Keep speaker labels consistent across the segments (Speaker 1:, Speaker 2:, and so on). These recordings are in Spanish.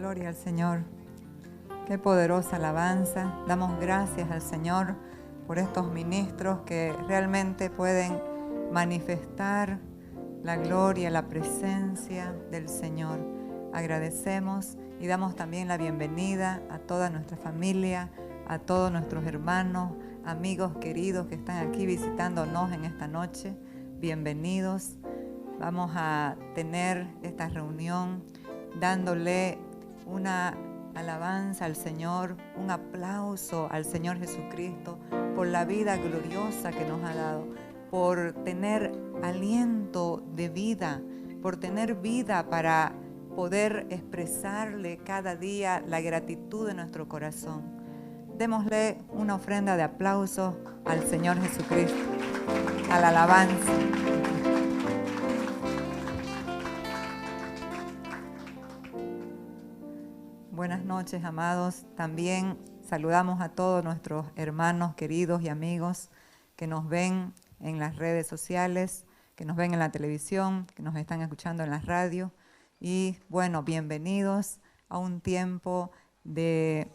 Speaker 1: Gloria al Señor. Qué poderosa alabanza. Damos gracias al Señor por estos ministros que realmente pueden manifestar la gloria, la presencia del Señor. Agradecemos y damos también la bienvenida a toda nuestra familia, a todos nuestros hermanos, amigos queridos que están aquí visitándonos en esta noche. Bienvenidos. Vamos a tener esta reunión dándole una alabanza al Señor, un aplauso al Señor Jesucristo por la vida gloriosa que nos ha dado, por tener aliento de vida, por tener vida para poder expresarle cada día la gratitud de nuestro corazón. Démosle una ofrenda de aplauso al Señor Jesucristo, a la alabanza. Buenas noches, amados. También saludamos a todos nuestros hermanos queridos y amigos que nos ven en las redes sociales, que nos ven en la televisión, que nos están escuchando en la radio. Y bueno, bienvenidos a un tiempo de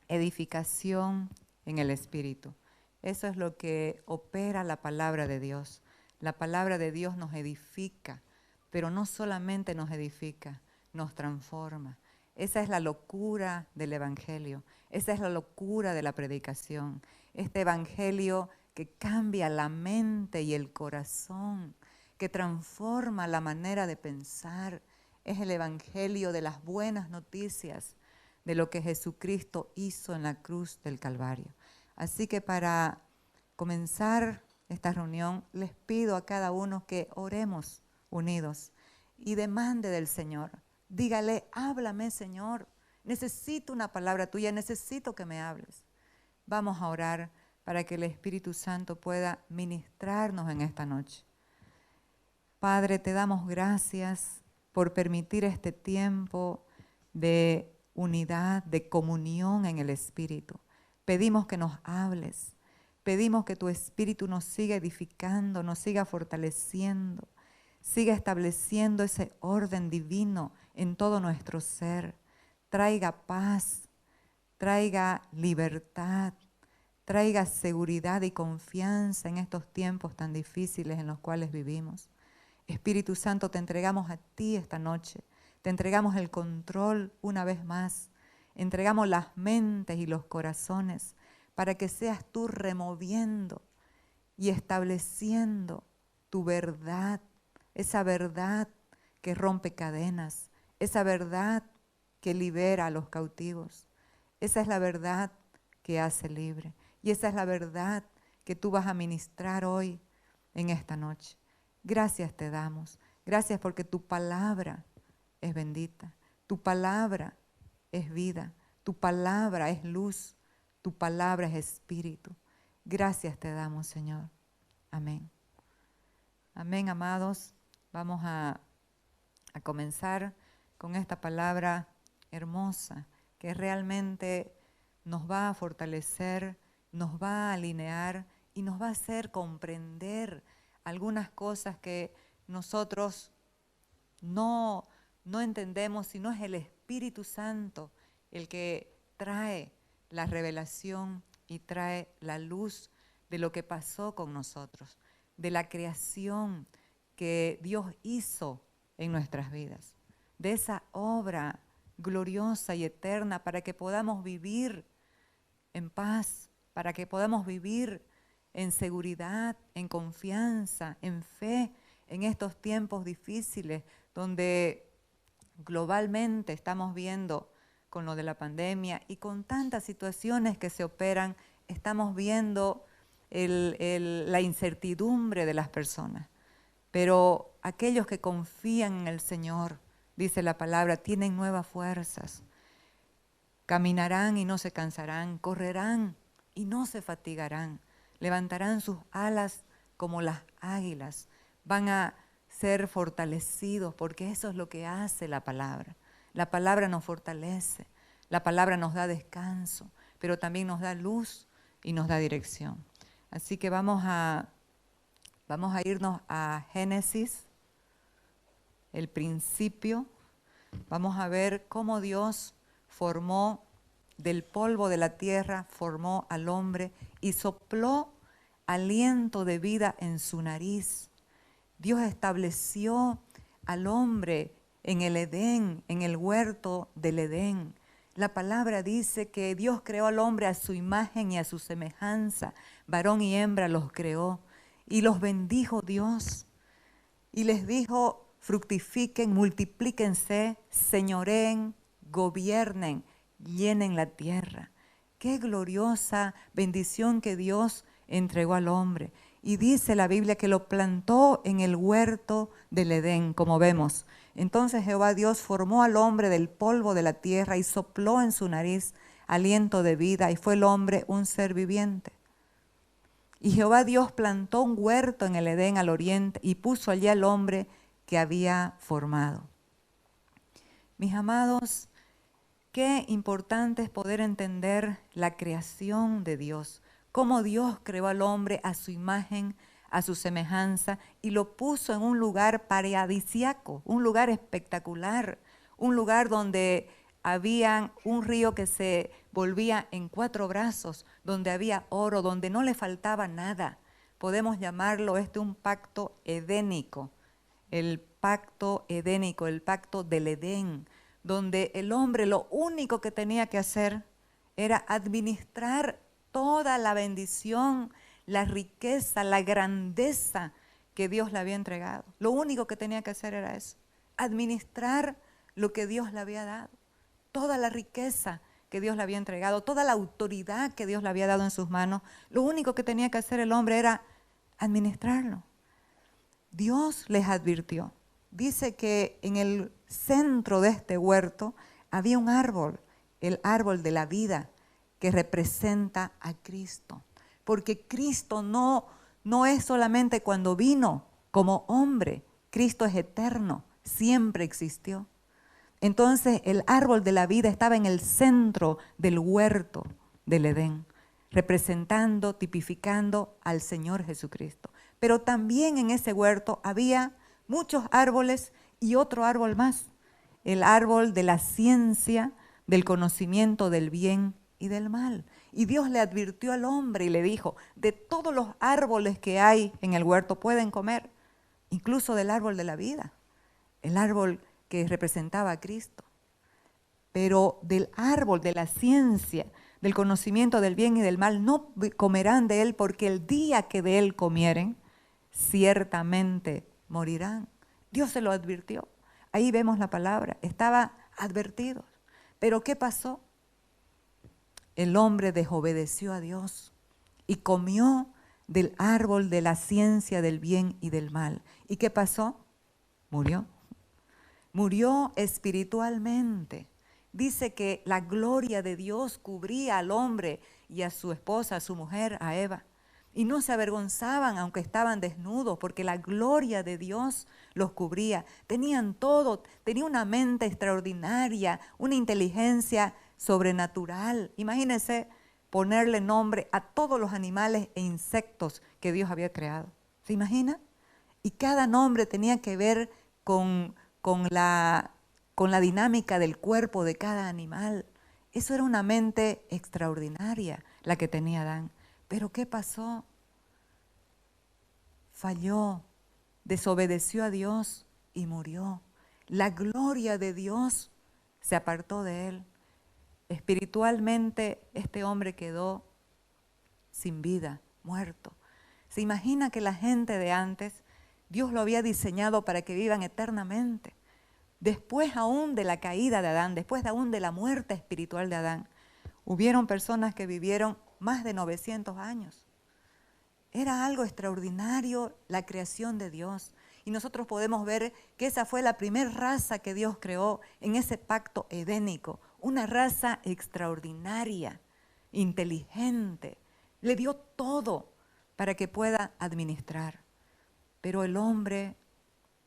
Speaker 1: edificación en el Espíritu. Eso es lo que opera la palabra de Dios. La palabra de Dios nos edifica, pero no solamente nos edifica, nos transforma. Esa es la locura del Evangelio, esa es la locura de la predicación. Este Evangelio que cambia la mente y el corazón, que transforma la manera de pensar, es el Evangelio de las buenas noticias, de lo que Jesucristo hizo en la cruz del Calvario. Así que para comenzar esta reunión, les pido a cada uno que oremos unidos y demande del Señor. Dígale, háblame, Señor, necesito una palabra tuya, necesito que me hables. Vamos a orar para que el Espíritu Santo pueda ministrarnos en esta noche. Padre, te damos gracias por permitir este tiempo de unidad, de comunión en el Espíritu. Pedimos que nos hables, pedimos que tu Espíritu nos siga edificando, nos siga fortaleciendo, siga estableciendo ese orden divino en todo nuestro ser. Traiga paz, traiga libertad, traiga seguridad y confianza en estos tiempos tan difíciles en los cuales vivimos. Espíritu Santo, te entregamos a ti esta noche, te entregamos el control una vez más, entregamos las mentes y los corazones para que seas tú removiendo y estableciendo tu verdad, esa verdad que rompe cadenas, esa verdad que libera a los cautivos. Esa es la verdad que hace libre. Y esa es la verdad que tú vas a ministrar hoy en esta noche. Gracias te damos. Gracias porque tu palabra es bendita. Tu palabra es vida. Tu palabra es luz. Tu palabra es espíritu. Gracias te damos, Señor. Amén. Amén, amados. Vamos a comenzar con esta palabra hermosa que realmente nos va a fortalecer, nos va a alinear y nos va a hacer comprender algunas cosas que nosotros no entendemos, sino es el Espíritu Santo el que trae la revelación y trae la luz de lo que pasó con nosotros, de la creación que Dios hizo en nuestras vidas, de esa obra gloriosa y eterna para que podamos vivir en paz, para que podamos vivir en seguridad, en confianza, en fe, en estos tiempos difíciles donde globalmente estamos viendo con lo de la pandemia y con tantas situaciones que se operan, estamos viendo la incertidumbre de las personas. Pero aquellos que confían en el Señor, dice la palabra, tienen nuevas fuerzas. Caminarán y no se cansarán, correrán y no se fatigarán. Levantarán sus alas como las águilas. Van a ser fortalecidos porque eso es lo que hace la palabra. La palabra nos fortalece, la palabra nos da descanso, pero también nos da luz y nos da dirección. Así que vamos a irnos a Génesis, el principio. vamos a ver cómo Dios formó del polvo de la tierra, formó al hombre y sopló aliento de vida en su nariz. Dios estableció al hombre en el Edén, en el huerto del Edén. La palabra dice que Dios creó al hombre a su imagen y a su semejanza. Varón y hembra los creó y los bendijo Dios. Y les dijo, fructifiquen, multiplíquense, señoreen, gobiernen, llenen la tierra. Qué gloriosa bendición que Dios entregó al hombre. Y dice la Biblia que lo plantó en el huerto del Edén, como vemos. Entonces Jehová Dios formó al hombre del polvo de la tierra y sopló en su nariz aliento de vida, y fue el hombre un ser viviente. Y Jehová Dios plantó un huerto en el Edén al oriente y puso allí al hombre que había formado. Mis amados, qué importante es poder entender la creación de Dios, cómo Dios creó al hombre a su imagen, a su semejanza, y lo puso en un lugar paradisíaco, un lugar espectacular, un lugar donde había un río que se volvía en 4 brazos, donde había oro, donde no le faltaba nada. Podemos llamarlo un pacto edénico, el pacto edénico, el pacto del Edén, donde el hombre lo único que tenía que hacer era administrar toda la bendición, la riqueza, la grandeza que Dios le había entregado. Lo único que tenía que hacer era eso, administrar lo que Dios le había dado, toda la riqueza que Dios le había entregado, toda la autoridad que Dios le había dado en sus manos. Lo único que tenía que hacer el hombre era administrarlo. Dios les advirtió. Dice que en el centro de este huerto había un árbol, el árbol de la vida, que representa a Cristo. Porque Cristo no es solamente cuando vino como hombre, Cristo es eterno, siempre existió. Entonces el árbol de la vida estaba en el centro del huerto del Edén, representando, tipificando al Señor Jesucristo. Pero también en ese huerto había muchos árboles y otro árbol más, el árbol de la ciencia, del conocimiento del bien y del mal. Y Dios le advirtió al hombre y le dijo, de todos los árboles que hay en el huerto pueden comer, incluso del árbol de la vida, el árbol que representaba a Cristo. Pero del árbol de la ciencia, del conocimiento del bien y del mal, no comerán de él, porque el día que de él comieren, ciertamente morirán. Dios se lo advirtió. Ahí vemos la palabra, estaba advertido. Pero ¿qué pasó? El hombre desobedeció a Dios y comió del árbol de la ciencia del bien y del mal. ¿Y qué pasó? Murió. Murió espiritualmente. Dice que la gloria de Dios cubría al hombre y a su esposa, a su mujer, a Eva. Y no se avergonzaban aunque estaban desnudos, porque la gloria de Dios los cubría. Tenían todo, tenían una mente extraordinaria, una inteligencia sobrenatural. Imagínense ponerle nombre a todos los animales e insectos que Dios había creado. ¿Se imagina? Y cada nombre tenía que ver con la dinámica del cuerpo de cada animal. Eso era una mente extraordinaria la que tenía Adán. Pero ¿qué pasó? Falló, desobedeció a Dios y murió. La gloria de Dios se apartó de él. Espiritualmente este hombre quedó sin vida, muerto. ¿Se imagina que la gente de antes, Dios lo había diseñado para que vivan eternamente? Después aún de la caída de Adán, después aún de la muerte espiritual de Adán, hubieron personas que vivieron más de 900 años. Era algo extraordinario la creación de Dios. Y nosotros podemos ver que esa fue la primera raza que Dios creó en ese pacto edénico. Una raza extraordinaria, inteligente. Le dio todo para que pueda administrar. Pero el hombre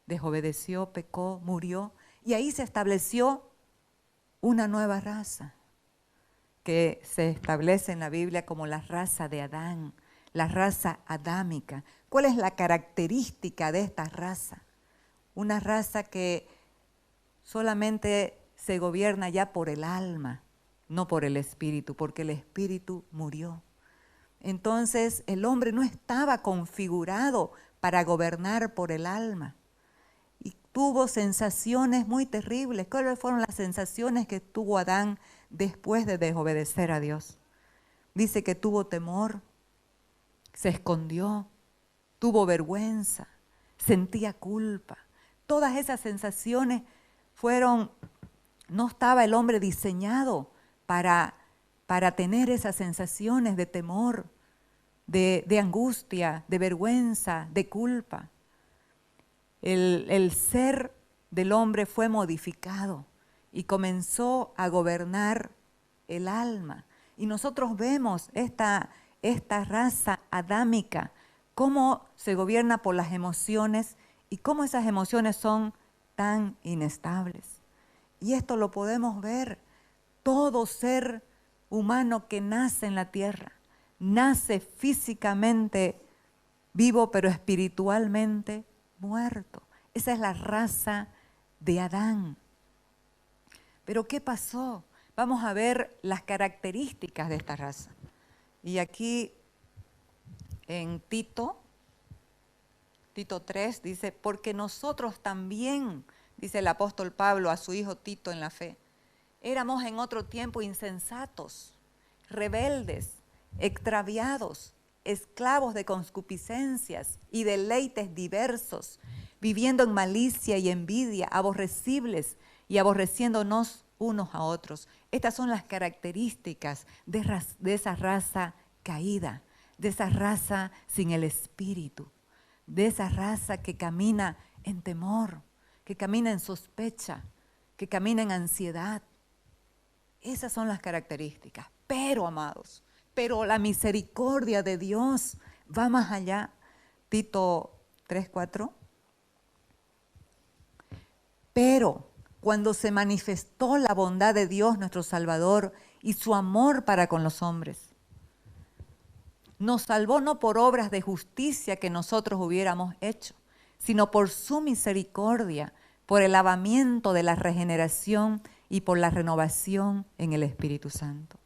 Speaker 1: desobedeció, pecó, murió. Y ahí se estableció una nueva raza que se establece en la Biblia como la raza de Adán, la raza adámica. ¿Cuál es la característica de esta raza? Una raza que solamente se gobierna ya por el alma, no por el espíritu, porque el espíritu murió. Entonces el hombre no estaba configurado para gobernar por el alma y tuvo sensaciones muy terribles. ¿Cuáles fueron las sensaciones que tuvo Adán después de desobedecer a Dios? Dice que tuvo temor, se escondió, tuvo vergüenza, sentía culpa. Todas esas sensaciones no estaba el hombre diseñado para tener esas sensaciones de temor, de angustia, de vergüenza, de culpa. El ser del hombre fue modificado y comenzó a gobernar el alma. Y nosotros vemos esta raza adámica, cómo se gobierna por las emociones y cómo esas emociones son tan inestables. Y esto lo podemos ver. Todo ser humano que nace en la tierra, nace físicamente vivo, pero espiritualmente muerto. Esa es la raza de Adán. Pero ¿qué pasó? Vamos a ver las características de esta raza. Y aquí en Tito 3 dice, porque nosotros también, dice el apóstol Pablo a su hijo Tito en la fe, éramos en otro tiempo insensatos, rebeldes, extraviados, esclavos de concupiscencias y deleites diversos, viviendo en malicia y envidia, aborrecibles y aborreciéndonos unos a otros. Estas son las características de esa raza caída, de esa raza sin el espíritu, de esa raza que camina en temor, que camina en sospecha, que camina en ansiedad. Esas son las características. Pero, amados, pero la misericordia de Dios va más allá. Tito 3:4. Pero cuando se manifestó la bondad de Dios nuestro Salvador y su amor para con los hombres, nos salvó no por obras de justicia que nosotros hubiéramos hecho, sino por su misericordia, por el lavamiento de la regeneración y por la renovación en el Espíritu Santo.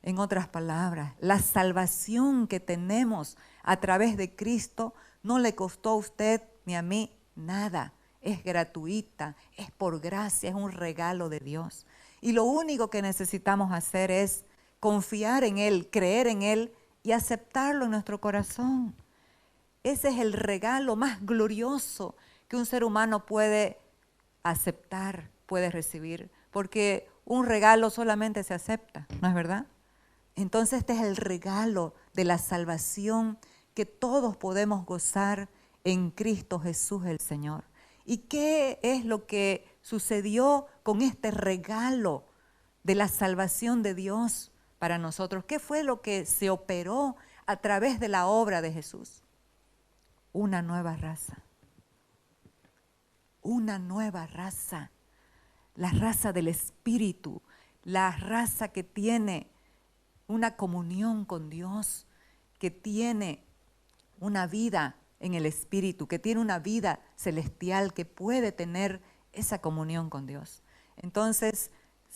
Speaker 1: En otras palabras, la salvación que tenemos a través de Cristo no le costó a usted ni a mí nada. Es gratuita, es por gracia, es un regalo de Dios. Y lo único que necesitamos hacer es confiar en Él, creer en Él y aceptarlo en nuestro corazón. Ese es el regalo más glorioso que un ser humano puede aceptar, puede recibir, porque un regalo solamente se acepta, ¿no es verdad? Entonces este es el regalo de la salvación que todos podemos gozar en Cristo Jesús el Señor. ¿Y qué es lo que sucedió con este regalo de la salvación de Dios para nosotros? ¿Qué fue lo que se operó a través de la obra de Jesús? Una nueva raza. Una nueva raza. La raza del Espíritu. La raza que tiene una comunión con Dios, que tiene una vida en el Espíritu, que tiene una vida celestial, que puede tener esa comunión con Dios. Entonces,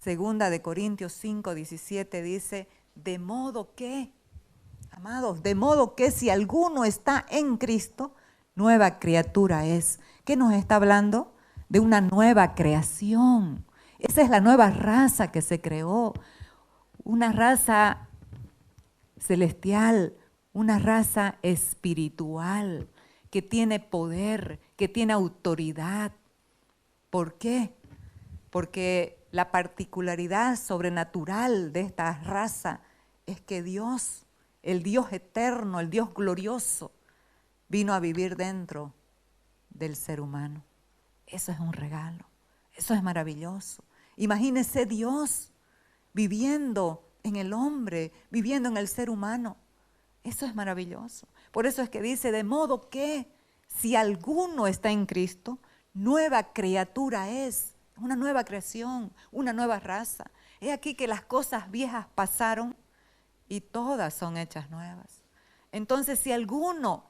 Speaker 1: 2 Corintios 5:17 dice, de modo que, amados, de modo que si alguno está en Cristo, nueva criatura es. ¿Qué nos está hablando? De una nueva creación. Esa es la nueva raza que se creó, una raza celestial, una raza espiritual que tiene poder, que tiene autoridad. ¿Por qué? Porque la particularidad sobrenatural de esta raza es que Dios, el Dios eterno, el Dios glorioso, vino a vivir dentro del ser humano. Eso es un regalo, eso es maravilloso. Imagínese Dios viviendo en el hombre, viviendo en el ser humano. Eso es maravilloso. Por eso es que dice, de modo que si alguno está en Cristo, nueva criatura es, una nueva creación, una nueva raza. He aquí que las cosas viejas pasaron y todas son hechas nuevas. Entonces, si alguno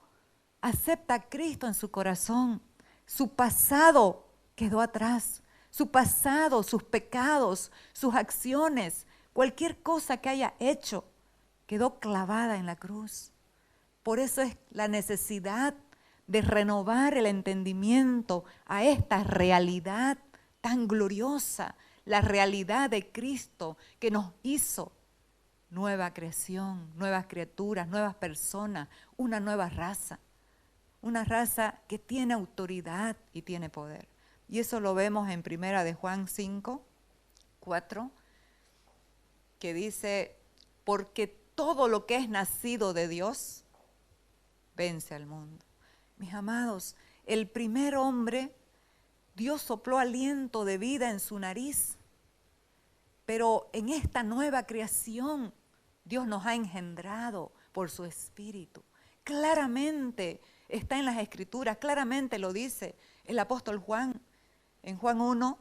Speaker 1: acepta a Cristo en su corazón, su pasado quedó atrás, su pasado, sus pecados, sus acciones, cualquier cosa que haya hecho, quedó clavada en la cruz. Por eso es la necesidad de renovar el entendimiento a esta realidad tan gloriosa, la realidad de Cristo que nos hizo nueva creación, nuevas criaturas, nuevas personas, una nueva raza. Una raza que tiene autoridad y tiene poder. Y eso lo vemos en primera de Juan 5, 4, que dice, porque todo lo que es nacido de Dios vence al mundo. Mis amados, el primer hombre, Dios sopló aliento de vida en su nariz, pero en esta nueva creación, Dios nos ha engendrado por su Espíritu. Claramente está en las Escrituras, claramente lo dice el apóstol Juan. En Juan 1,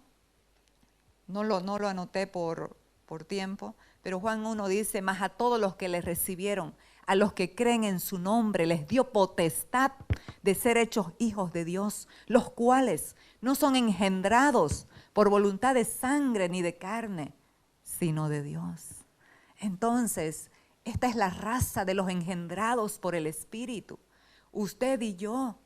Speaker 1: no lo anoté por tiempo, pero Juan 1 dice, mas a todos los que le recibieron, a los que creen en su nombre, les dio potestad de ser hechos hijos de Dios, los cuales no son engendrados por voluntad de sangre ni de carne, sino de Dios. Entonces, esta es la raza de los engendrados por el Espíritu. Usted y yo,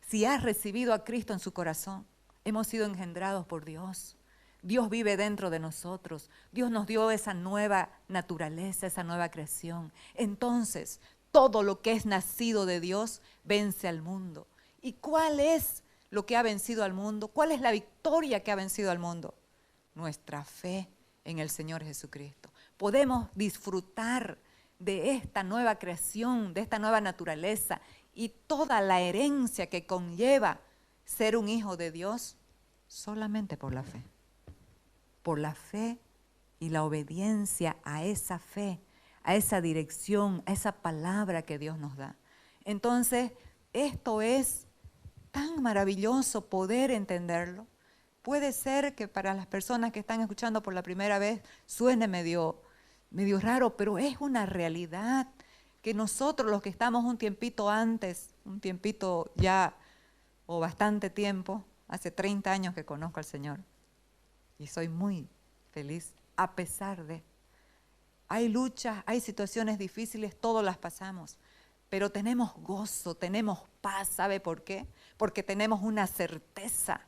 Speaker 1: si has recibido a Cristo en su corazón, hemos sido engendrados por Dios. Dios vive dentro de nosotros. Dios nos dio esa nueva naturaleza, esa nueva creación. Entonces, todo lo que es nacido de Dios vence al mundo. ¿Y cuál es lo que ha vencido al mundo? ¿Cuál es la victoria que ha vencido al mundo? Nuestra fe en el Señor Jesucristo. Podemos disfrutar de esta nueva creación, de esta nueva naturaleza y toda la herencia que conlleva ser un hijo de Dios solamente por la fe. Por la fe y la obediencia a esa fe, a esa dirección, a esa palabra que Dios nos da. Entonces, esto es tan maravilloso poder entenderlo. Puede ser que para las personas que están escuchando por la primera vez suene medio raro, pero es una realidad que nosotros los que estamos un tiempito antes, un tiempito ya o bastante tiempo, hace 30 años que conozco al Señor y soy muy feliz a pesar de. Hay luchas, hay situaciones difíciles, todas las pasamos, pero tenemos gozo, tenemos paz. ¿Sabe por qué? Porque tenemos una certeza,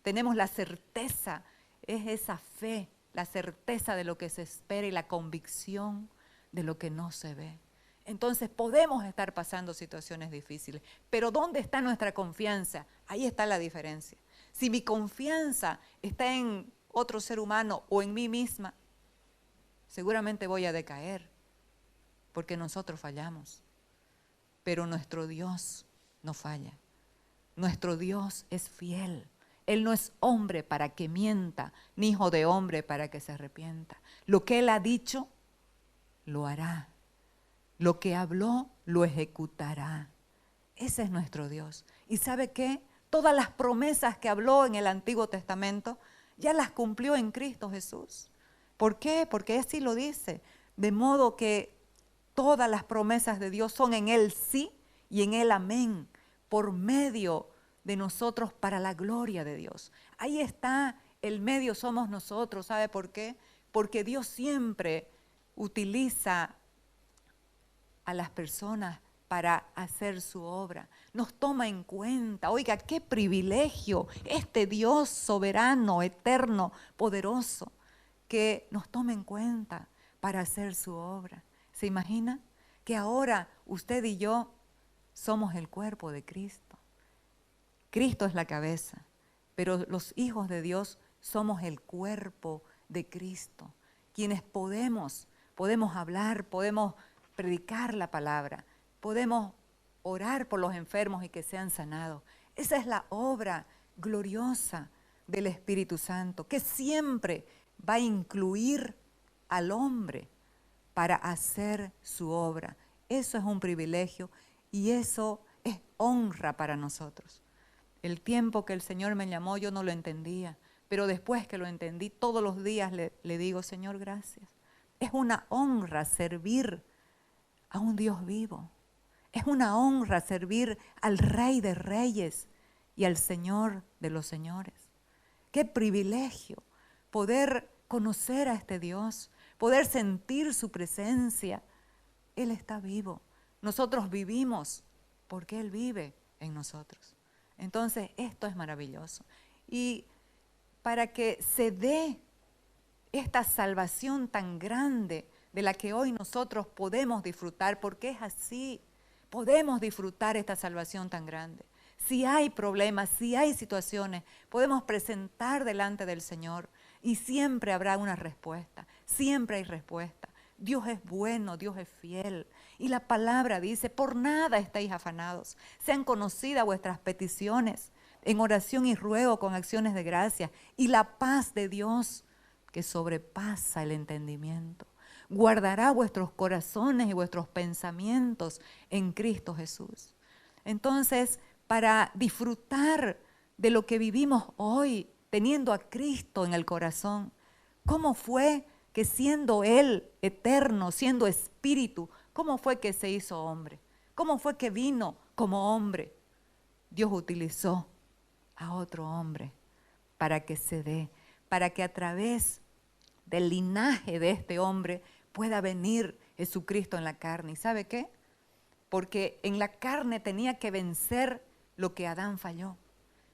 Speaker 1: tenemos la certeza, es esa fe, la certeza de lo que se espera y la convicción de lo que no se ve. Entonces podemos estar pasando situaciones difíciles, pero ¿dónde está nuestra confianza? Ahí está la diferencia. Si mi confianza está en otro ser humano o en mí misma, seguramente voy a decaer, porque nosotros fallamos. Pero nuestro Dios no falla. Nuestro Dios es fiel. Él no es hombre para que mienta, ni hijo de hombre para que se arrepienta. Lo que Él ha dicho, lo hará. Lo que habló, lo ejecutará. Ese es nuestro Dios. ¿Y sabe qué? Todas las promesas que habló en el Antiguo Testamento, ya las cumplió en Cristo Jesús. ¿Por qué? Porque así lo dice. De modo que todas las promesas de Dios son en Él sí y en Él amén, por medio de nosotros para la gloria de Dios. Ahí está, el medio somos nosotros. ¿Sabe por qué? Porque Dios siempre utiliza a las personas para hacer su obra. Nos toma en cuenta. Oiga, qué privilegio este Dios soberano, eterno, poderoso, que nos tome en cuenta para hacer su obra. ¿Se imagina? Que ahora usted y yo somos el cuerpo de Cristo. Cristo es la cabeza, pero los hijos de Dios somos el cuerpo de Cristo, quienes podemos hablar, podemos predicar la palabra, podemos orar por los enfermos y que sean sanados. Esa es la obra gloriosa del Espíritu Santo, que siempre va a incluir al hombre para hacer su obra. Eso es un privilegio y eso es honra para nosotros. El tiempo que el Señor me llamó yo no lo entendía, pero después que lo entendí, todos los días le digo, Señor, gracias. Es una honra servir a un Dios vivo. Es una honra servir al Rey de Reyes y al Señor de los Señores. Qué privilegio poder conocer a este Dios, poder sentir su presencia. Él está vivo. Nosotros vivimos porque Él vive en nosotros. Entonces, esto es maravilloso. Y para que se dé esta salvación tan grande de la que hoy nosotros podemos disfrutar, porque es así, podemos disfrutar esta salvación tan grande. Si hay problemas, si hay situaciones, podemos presentar delante del Señor y siempre habrá una respuesta, siempre hay respuesta. Dios es bueno, Dios es fiel. Y la palabra dice, por nada estéis afanados, sean conocidas vuestras peticiones en oración y ruego con acciones de gracia, y la paz de Dios, que sobrepasa el entendimiento, guardará vuestros corazones y vuestros pensamientos en Cristo Jesús. Entonces, para disfrutar de lo que vivimos hoy, teniendo a Cristo en el corazón, ¿cómo fue que siendo Él eterno, siendo espíritu, cómo fue que se hizo hombre? ¿Cómo fue que vino como hombre? Dios utilizó a otro hombre para que se dé, para que a través del linaje de este hombre pueda venir Jesucristo en la carne. ¿Y sabe qué? Porque en la carne tenía que vencer lo que Adán falló.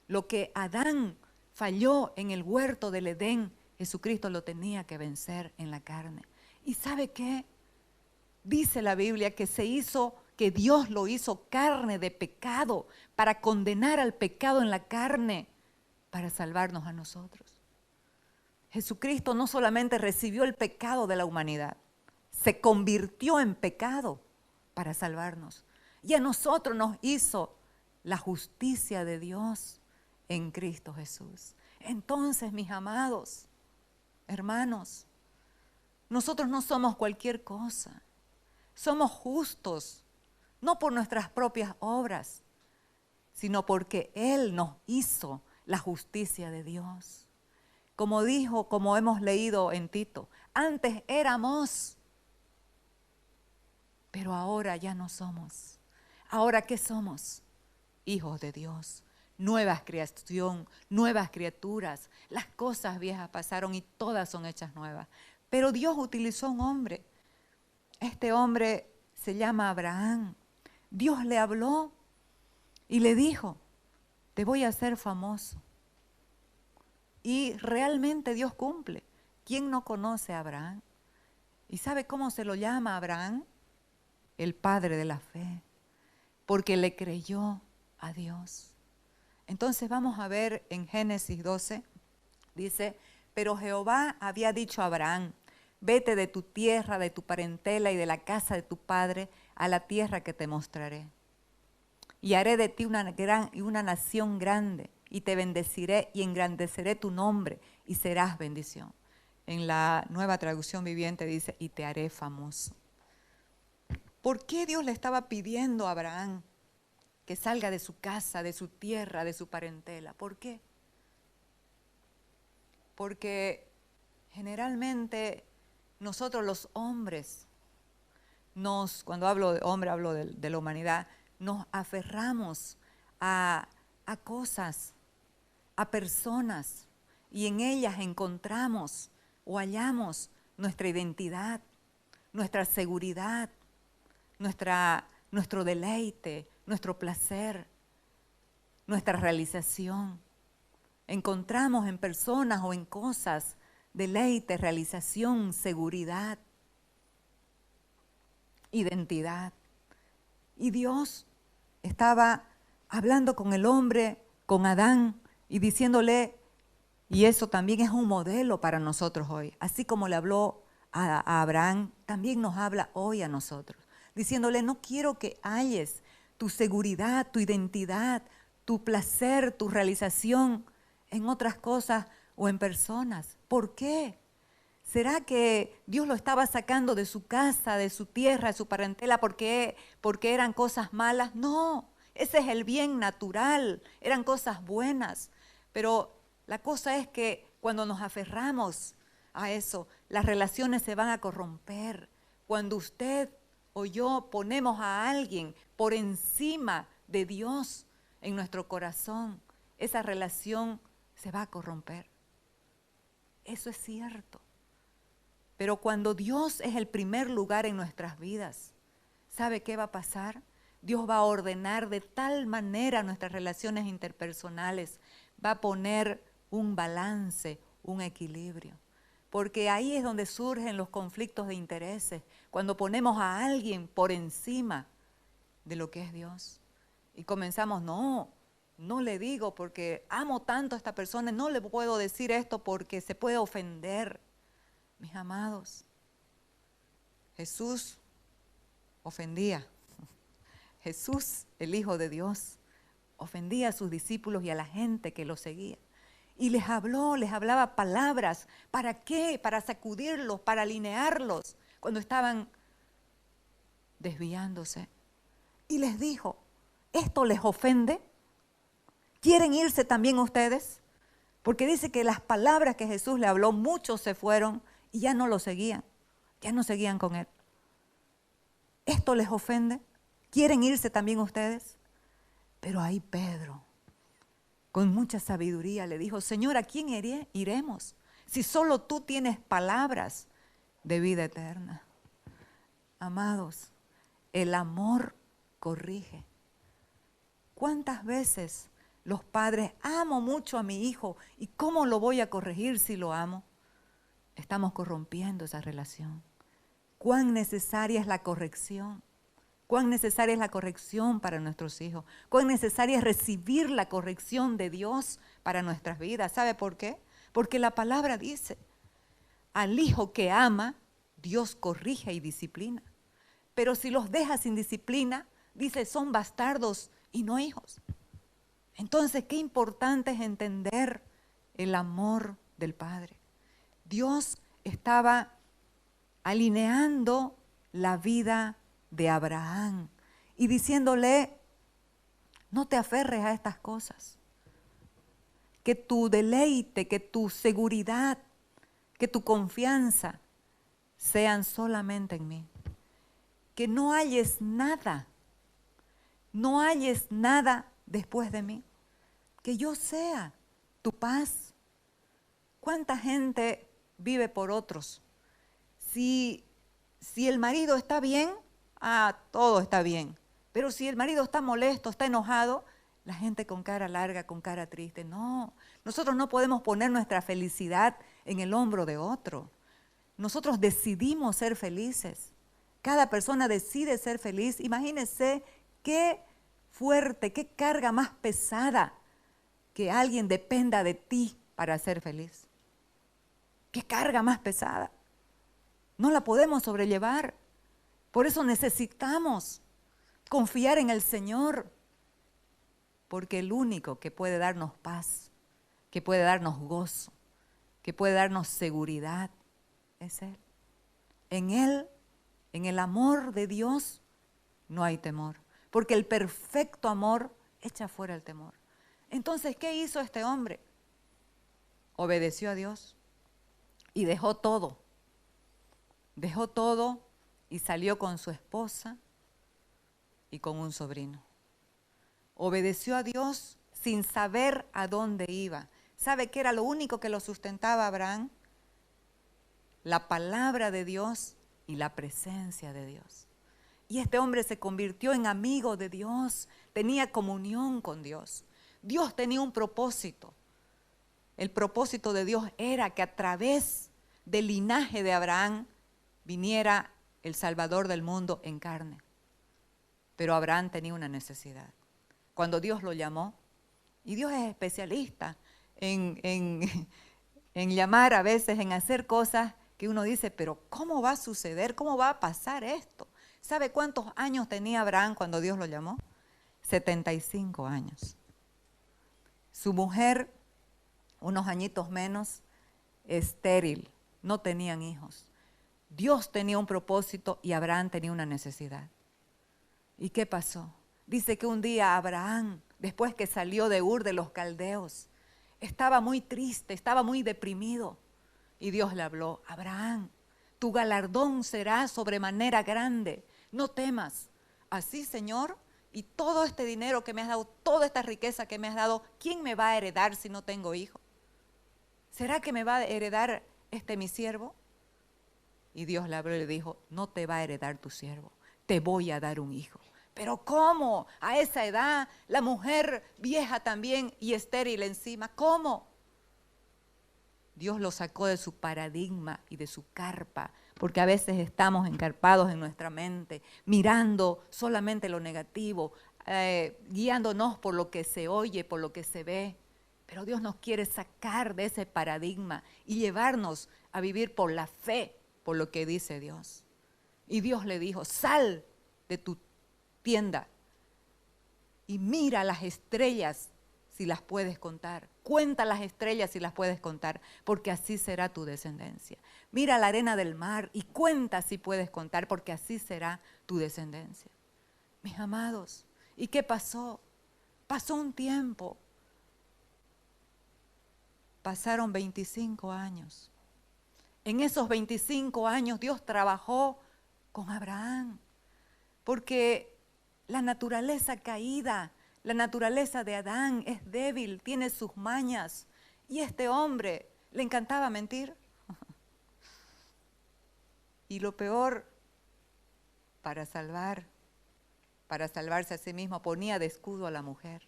Speaker 1: Lo que Adán falló en el huerto del Edén, Jesucristo lo tenía que vencer en la carne. ¿Y sabe qué? Dice la Biblia que Dios lo hizo carne de pecado para condenar al pecado en la carne, para salvarnos a nosotros. Jesucristo no solamente recibió el pecado de la humanidad, se convirtió en pecado para salvarnos. Y a nosotros nos hizo la justicia de Dios en Cristo Jesús. Entonces, mis amados hermanos, nosotros no somos cualquier cosa. Somos justos, no por nuestras propias obras, sino porque Él nos hizo la justicia de Dios. Como dijo, como hemos leído en Tito, antes éramos, pero ahora ya no somos. ¿Ahora qué somos? Hijos de Dios, nueva creación, nuevas criaturas. Las cosas viejas pasaron y todas son hechas nuevas. Pero Dios utilizó un hombre. Este hombre se llama Abraham. Dios le habló y le dijo, te voy a hacer famoso. Y realmente Dios cumple. ¿Quién no conoce a Abraham? ¿Y sabe cómo se lo llama a Abraham? El padre de la fe, porque le creyó a Dios. Entonces vamos a ver en Génesis 12, dice, pero Jehová había dicho a Abraham, vete de tu tierra, de tu parentela y de la casa de tu padre a la tierra que te mostraré. Y haré de ti una nación grande, y te bendeciré y engrandeceré tu nombre, y serás bendición. En la Nueva Traducción Viviente dice, y te haré famoso. ¿Por qué Dios le estaba pidiendo a Abraham que salga de su casa, de su tierra, de su parentela? ¿Por qué? Porque generalmente nosotros los hombres, cuando hablo de hombre, hablo de la humanidad, nos aferramos a cosas, a personas, y en ellas encontramos o hallamos nuestra identidad, nuestra seguridad, nuestro deleite, nuestro placer, nuestra realización. Encontramos en personas o en cosas deleite, realización, seguridad, identidad. Y Dios estaba hablando con el hombre, con Adán, y diciéndole, y eso también es un modelo para nosotros hoy, así como le habló a Abraham, también nos habla hoy a nosotros, diciéndole, no quiero que halles tu seguridad, tu identidad, tu placer, tu realización en otras cosas o en personas. ¿Por qué? ¿Será que Dios lo estaba sacando de su casa, de su tierra, de su parentela, porque eran cosas malas? No, ese es el bien natural, eran cosas buenas. Pero la cosa es que cuando nos aferramos a eso, las relaciones se van a corromper. Cuando usted o yo ponemos a alguien por encima de Dios en nuestro corazón, esa relación se va a corromper. Eso es cierto. Pero cuando Dios es el primer lugar en nuestras vidas, ¿sabe qué va a pasar? Dios va a ordenar de tal manera nuestras relaciones interpersonales, va a poner un balance, un equilibrio. Porque ahí es donde surgen los conflictos de intereses, cuando ponemos a alguien por encima de lo que es Dios. Y comenzamos, no le digo porque amo tanto a esta persona, no le puedo decir esto porque se puede ofender. Mis amados, Jesús ofendía. Jesús, el Hijo de Dios, ofendía a sus discípulos y a la gente que lo seguía. Y les hablaba palabras. ¿Para qué? Para sacudirlos, para alinearlos cuando estaban desviándose. Y les dijo, ¿esto les ofende? ¿Quieren irse también ustedes? Porque dice que las palabras que Jesús le habló, muchos se fueron y ya no lo seguían. Ya no seguían con él. ¿Esto les ofende? ¿Quieren irse también ustedes? Pero ahí Pedro, con mucha sabiduría, le dijo, Señor, ¿a quién iremos? Si solo tú tienes palabras de vida eterna. Amados, el amor corrige. ¿Cuántas veces los padres, amo mucho a mi hijo, y cómo lo voy a corregir si lo amo? Estamos corrompiendo esa relación. ¿Cuán necesaria es la corrección? Cuán necesaria es la corrección para nuestros hijos. Cuán necesaria es recibir la corrección de Dios para nuestras vidas. ¿Sabe por qué? Porque la palabra dice, al hijo que ama, Dios corrige y disciplina. Pero si los deja sin disciplina, dice, son bastardos y no hijos. Entonces, qué importante es entender el amor del Padre. Dios estaba alineando la vida de Abraham y diciéndole, no te aferres a estas cosas, que tu deleite, que tu seguridad, que tu confianza sean solamente en mí, que no halles nada después de mí, que yo sea tu paz. ¿Cuánta gente vive por otros? Si el marido está bien, todo está bien. Pero si el marido está molesto, está enojado, la gente con cara larga, con cara triste. No, nosotros no podemos poner nuestra felicidad en el hombro de otro. Nosotros decidimos ser felices. Cada persona decide ser feliz. Imagínense qué fuerte, qué carga más pesada que alguien dependa de ti para ser feliz. Qué carga más pesada. No la podemos sobrellevar. Por eso necesitamos confiar en el Señor, porque el único que puede darnos paz, que puede darnos gozo, que puede darnos seguridad, es Él. En el amor de Dios, no hay temor, porque el perfecto amor echa fuera el temor. Entonces, ¿qué hizo este hombre? Obedeció a Dios y dejó todo. Dejó todo y salió con su esposa y con un sobrino. Obedeció a Dios sin saber a dónde iba. ¿Sabe qué era lo único que lo sustentaba a Abraham? La palabra de Dios y la presencia de Dios. Y este hombre se convirtió en amigo de Dios, tenía comunión con Dios. Dios tenía un propósito. El propósito de Dios era que a través del linaje de Abraham viniera el Salvador del mundo en carne. Pero Abraham tenía una necesidad. Cuando Dios lo llamó, y Dios es especialista en llamar a veces, en hacer cosas que uno dice, pero ¿cómo va a suceder? ¿Cómo va a pasar esto? ¿Sabe cuántos años tenía Abraham cuando Dios lo llamó? 75 años. Su mujer, unos añitos menos, estéril, no tenían hijos. Dios tenía un propósito y Abraham tenía una necesidad. ¿Y qué pasó? Dice que un día Abraham, después que salió de Ur de los Caldeos, estaba muy triste, estaba muy deprimido. Y Dios le habló, Abraham, tu galardón será sobremanera grande, no temas. Así, Señor, y todo este dinero que me has dado, toda esta riqueza que me has dado, ¿quién me va a heredar si no tengo hijo? ¿Será que me va a heredar mi siervo? Y Dios le habló y le dijo, no te va a heredar tu siervo, te voy a dar un hijo. ¿Pero cómo? A esa edad, la mujer vieja también y estéril encima, ¿cómo? Dios lo sacó de su paradigma y de su carpa, porque a veces estamos encarpados en nuestra mente, mirando solamente lo negativo, guiándonos por lo que se oye, por lo que se ve. Pero Dios nos quiere sacar de ese paradigma y llevarnos a vivir por la fe, por lo que dice Dios. Y Dios le dijo, sal de tu tienda y mira las estrellas si las puedes contar. Cuenta las estrellas si las puedes contar, porque así será tu descendencia. Mira la arena del mar y cuenta si puedes contar, porque así será tu descendencia. Mis amados, ¿y qué pasó? Pasó un tiempo. Pasaron 25 años. En esos 25 años Dios trabajó con Abraham, porque la naturaleza caída, la naturaleza de Adán es débil, tiene sus mañas, y este hombre le encantaba mentir. Y lo peor, para salvarse a sí mismo, ponía de escudo a la mujer.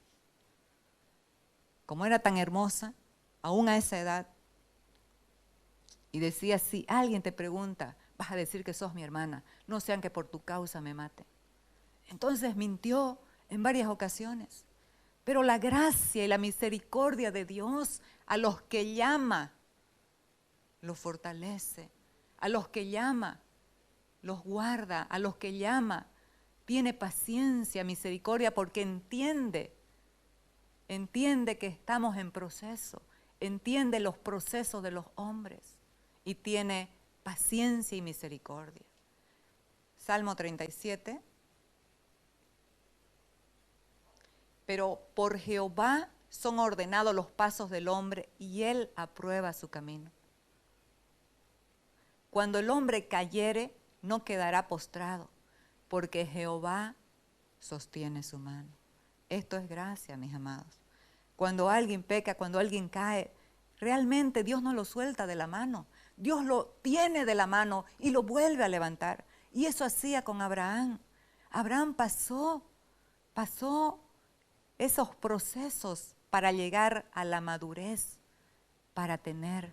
Speaker 1: Como era tan hermosa, aún a esa edad, y decía, si alguien te pregunta, vas a decir que sos mi hermana, no sean que por tu causa me mate. Entonces mintió en varias ocasiones. Pero la gracia y la misericordia de Dios a los que llama, los fortalece. A los que llama, los guarda. A los que llama, tiene paciencia, misericordia, porque entiende que estamos en proceso, entiende los procesos de los hombres y tiene paciencia y misericordia. Salmo 37. Pero por Jehová son ordenados los pasos del hombre y él aprueba su camino. Cuando el hombre cayere, no quedará postrado, porque Jehová sostiene su mano. Esto es gracia, mis amados. Cuando alguien peca, cuando alguien cae, realmente Dios no lo suelta de la mano. Dios lo tiene de la mano y lo vuelve a levantar. Y eso hacía con Abraham. Abraham pasó esos procesos para llegar a la madurez, para tener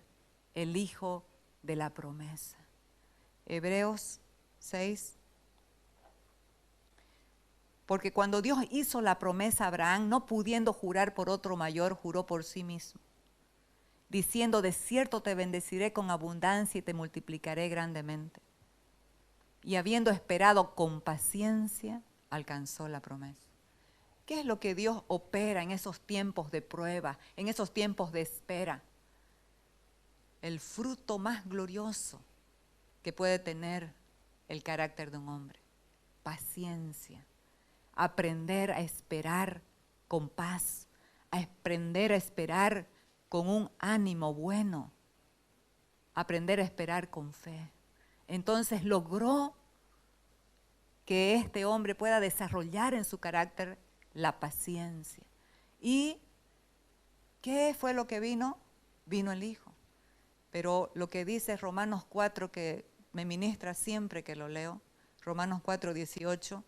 Speaker 1: el hijo de la promesa. Hebreos 6. Porque cuando Dios hizo la promesa a Abraham, no pudiendo jurar por otro mayor, juró por sí mismo, diciendo, de cierto te bendeciré con abundancia y te multiplicaré grandemente. Y habiendo esperado con paciencia, alcanzó la promesa. ¿Qué es lo que Dios opera en esos tiempos de prueba, en esos tiempos de espera? El fruto más glorioso que puede tener el carácter de un hombre. Paciencia. Aprender a esperar con paz. Aprender a esperar con un ánimo bueno. Aprender a esperar con fe. Entonces logró que este hombre pueda desarrollar en su carácter la paciencia. ¿Y qué fue lo que vino? Vino el Hijo. Pero lo que dice Romanos 4, que me ministra siempre que lo leo, Romanos 4, 18,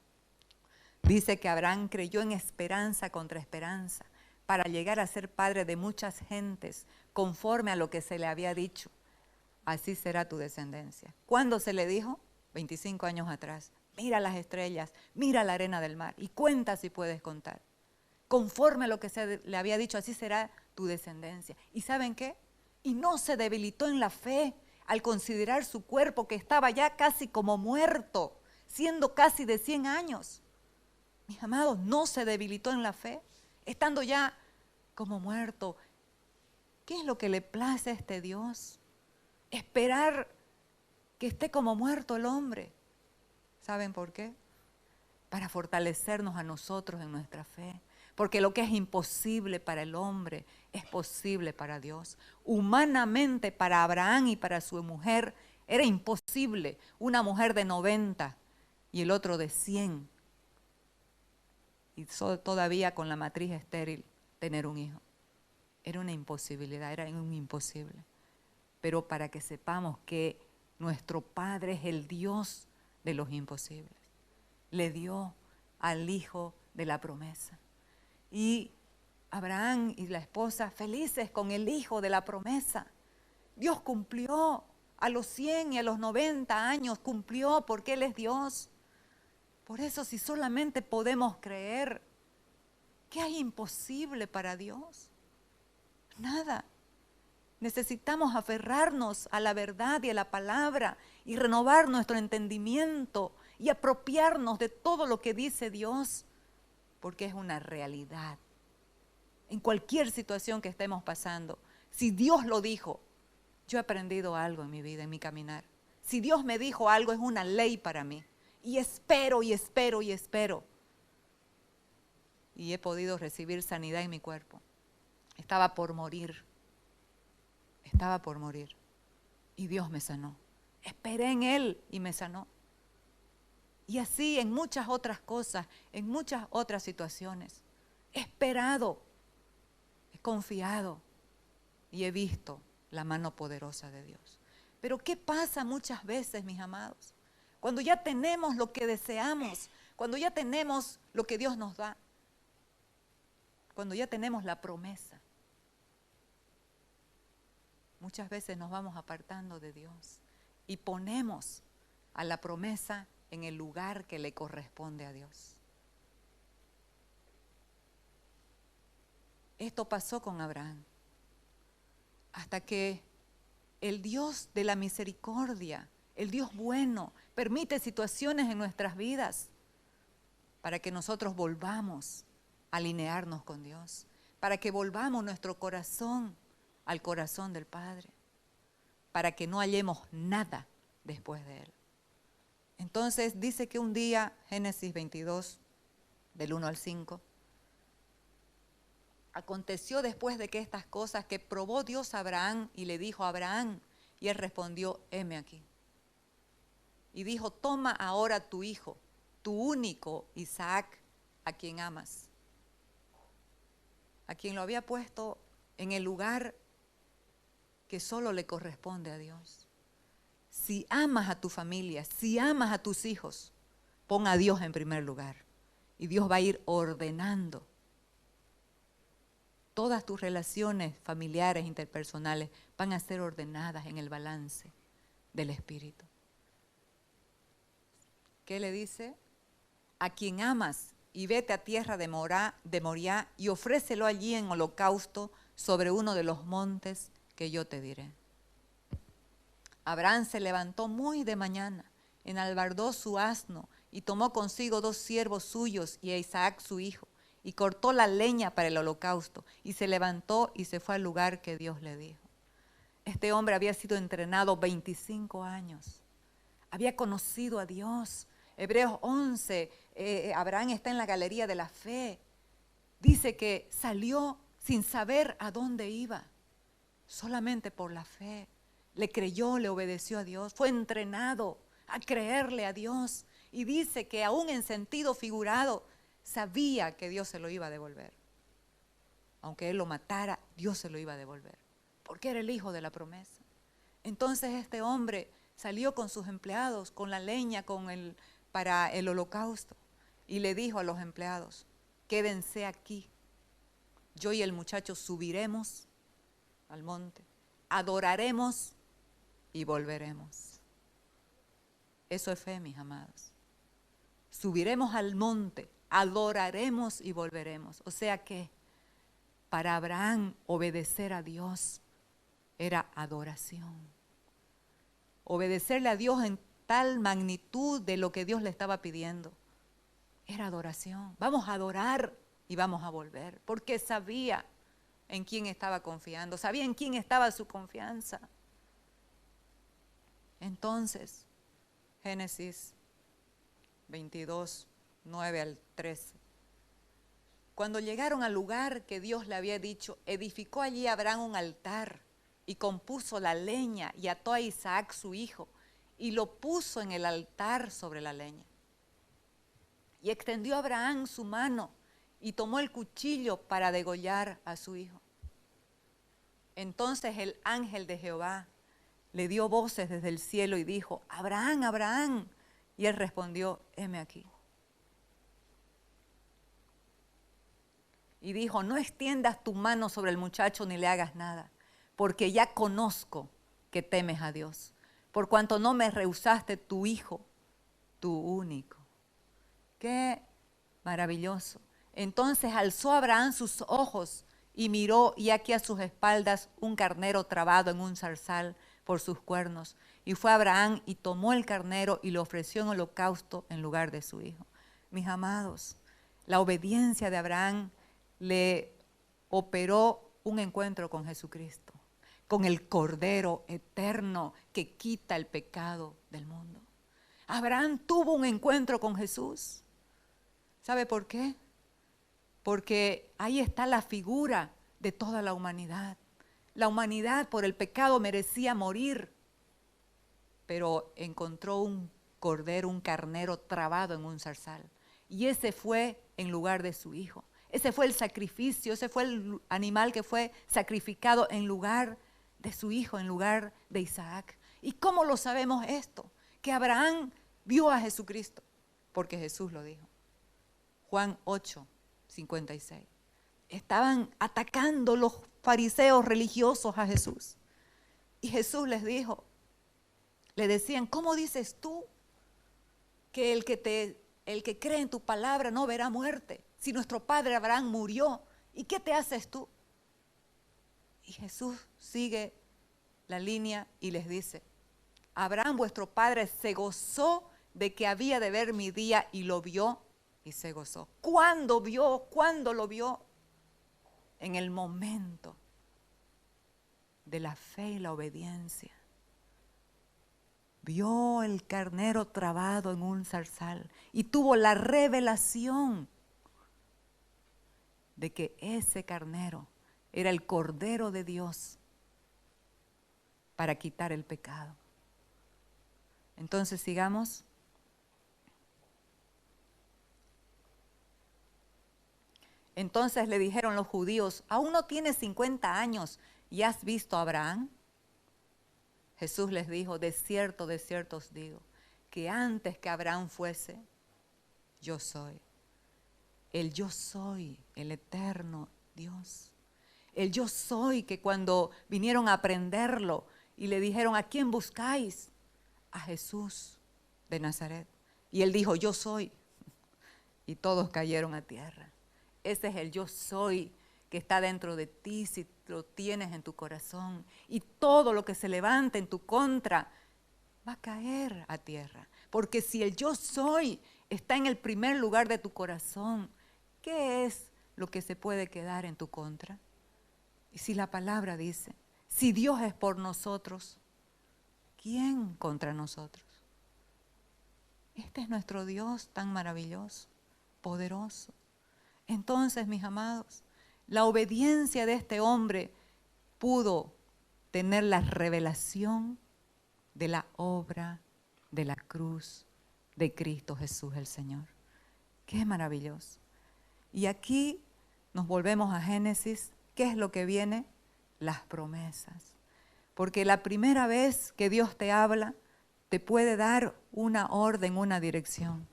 Speaker 1: dice que Abraham creyó en esperanza contra esperanza para llegar a ser padre de muchas gentes, conforme a lo que se le había dicho. Así será tu descendencia. ¿Cuándo se le dijo? 25 años atrás. Mira las estrellas, mira la arena del mar y cuenta si puedes contar. Conforme a lo que se le había dicho, así será tu descendencia. ¿Y saben qué? Y no se debilitó en la fe al considerar su cuerpo que estaba ya casi como muerto, siendo casi de 100 años. Mis amados, no se debilitó en la fe, estando ya como muerto. ¿Qué es lo que le place a este Dios? Esperar que esté como muerto el hombre. ¿Saben por qué? Para fortalecernos a nosotros en nuestra fe. Porque lo que es imposible para el hombre es posible para Dios. Humanamente para Abraham y para su mujer era imposible una mujer de 90 y el otro de 100. Y todavía con la matriz estéril tener un hijo. Era una imposibilidad, era un imposible. Pero para que sepamos que nuestro Padre es el Dios de los imposibles. Le dio al hijo de la promesa. Y Abraham y la esposa felices con el hijo de la promesa. Dios cumplió a los 100 y a los 90 años, cumplió porque Él es Dios. Por eso si solamente podemos creer, ¿qué hay imposible para Dios? Nada. Necesitamos aferrarnos a la verdad y a la palabra y renovar nuestro entendimiento y apropiarnos de todo lo que dice Dios, porque es una realidad. En cualquier situación que estemos pasando, si Dios lo dijo, yo he aprendido algo en mi vida, en mi caminar. Si Dios me dijo algo, es una ley para mí. Y espero, y espero, y espero. Y he podido recibir sanidad en mi cuerpo. Estaba por morir. Estaba por morir. Y Dios me sanó. Esperé en Él y me sanó. Y así en muchas otras cosas, en muchas otras situaciones. He esperado, he confiado y he visto la mano poderosa de Dios. Pero ¿qué pasa muchas veces, mis amados? Cuando ya tenemos lo que deseamos, cuando ya tenemos lo que Dios nos da, cuando ya tenemos la promesa, muchas veces nos vamos apartando de Dios y ponemos a la promesa en el lugar que le corresponde a Dios. Esto pasó con Abraham, hasta que el Dios de la misericordia, el Dios bueno, permite situaciones en nuestras vidas para que nosotros volvamos a alinearnos con Dios, para que volvamos nuestro corazón al corazón del Padre, para que no hallemos nada después de Él. Entonces dice que un día, Génesis 22, del 1 al 5, aconteció después de que estas cosas que probó Dios a Abraham y le dijo a Abraham, y él respondió, heme aquí. Y dijo, toma ahora tu hijo, tu único Isaac, a quien amas, a quien lo había puesto en el lugar que solo le corresponde a Dios. Si amas a tu familia, si amas a tus hijos, pon a Dios en primer lugar. Y Dios va a ir ordenando todas tus relaciones familiares, interpersonales, van a ser ordenadas en el balance del Espíritu. ¿Qué le dice? A quien amas y vete a tierra de Moriah y ofrécelo allí en holocausto sobre uno de los montes que yo te diré. Abraham se levantó muy de mañana, enalbardó su asno y tomó consigo 2 siervos suyos y a Isaac su hijo, y cortó la leña para el holocausto, y se levantó y se fue al lugar que Dios le dijo. Este hombre había sido entrenado 25 años, había conocido a Dios. Hebreos 11, Abraham está en la galería de la fe. Dice que salió sin saber a dónde iba, solamente por la fe. Le creyó, le obedeció a Dios, fue entrenado a creerle a Dios. Y dice que aún en sentido figurado, sabía que Dios se lo iba a devolver. Aunque él lo matara, Dios se lo iba a devolver, porque era el hijo de la promesa. Entonces este hombre salió con sus empleados, con la leña, para el holocausto, y le dijo a los empleados, quédense aquí, yo y el muchacho subiremos al monte, adoraremos y volveremos. Eso es fe, mis amados. Subiremos al monte, adoraremos y volveremos. O sea que para Abraham obedecer a Dios era adoración. Obedecerle a Dios en tal magnitud de lo que Dios le estaba pidiendo era adoración. Vamos a adorar y vamos a volver, porque sabía en quién estaba confiando, sabía en quién estaba su confianza. Entonces, Génesis 22, 9 al 13. Cuando llegaron al lugar que Dios le había dicho, edificó allí Abraham un altar y compuso la leña y ató a Isaac su hijo y lo puso en el altar sobre la leña. Y extendió Abraham su mano y tomó el cuchillo para degollar a su hijo. Entonces el ángel de Jehová le dio voces desde el cielo y dijo, Abraham, Abraham. Y él respondió, heme aquí. Y dijo, no extiendas tu mano sobre el muchacho ni le hagas nada, porque ya conozco que temes a Dios, por cuanto no me rehusaste tu hijo, tu único. Qué maravilloso. Entonces alzó Abraham sus ojos y miró, y aquí a sus espaldas un carnero trabado en un zarzal por sus cuernos. Y fue Abraham y tomó el carnero y lo ofreció en holocausto en lugar de su hijo. Mis amados, la obediencia de Abraham le operó un encuentro con Jesucristo, con el Cordero eterno que quita el pecado del mundo. Abraham tuvo un encuentro con Jesús. ¿Sabe por qué? Porque ahí está la figura de toda la humanidad. La humanidad por el pecado merecía morir, pero encontró un cordero, un carnero trabado en un zarzal. Y ese fue en lugar de su hijo. Ese fue el sacrificio, ese fue el animal que fue sacrificado en lugar de su hijo, en lugar de Isaac. ¿Y cómo lo sabemos esto? Que Abraham vio a Jesucristo, porque Jesús lo dijo. Juan 8, 56. Estaban atacando los fariseos religiosos a Jesús. Y Jesús les dijo, le decían, ¿cómo dices tú que el que cree en tu palabra no verá muerte? Si nuestro padre Abraham murió, ¿y qué te haces tú? Y Jesús sigue la línea y les dice, Abraham vuestro padre se gozó de que había de ver mi día y lo vio y se gozó. ¿Cuándo vio? ¿Cuándo lo vio? En el momento de la fe y la obediencia. Vio el carnero trabado en un zarzal y tuvo la revelación de que ese carnero era el Cordero de Dios para quitar el pecado. Entonces sigamos. Entonces le dijeron los judíos, ¿aún no tienes 50 años y has visto a Abraham? Jesús les dijo, de cierto os digo, que antes que Abraham fuese, yo soy. El yo soy, el eterno Dios. El yo soy que cuando vinieron a prenderlo y le dijeron, ¿a quién buscáis? A Jesús de Nazaret. Y él dijo, yo soy. Y todos cayeron a tierra. Ese es el yo soy que está dentro de ti si lo tienes en tu corazón. Y todo lo que se levante en tu contra va a caer a tierra. Porque si el yo soy está en el primer lugar de tu corazón, ¿qué es lo que se puede quedar en tu contra? Y si la palabra dice, si Dios es por nosotros, ¿quién contra nosotros? Este es nuestro Dios tan maravilloso, poderoso. Entonces, mis amados, la obediencia de este hombre pudo tener la revelación de la obra de la cruz de Cristo Jesús el Señor. Qué maravilloso. Y aquí nos volvemos a Génesis. ¿Qué es lo que viene? Las promesas. Porque la primera vez que Dios te habla, te puede dar una orden, una dirección.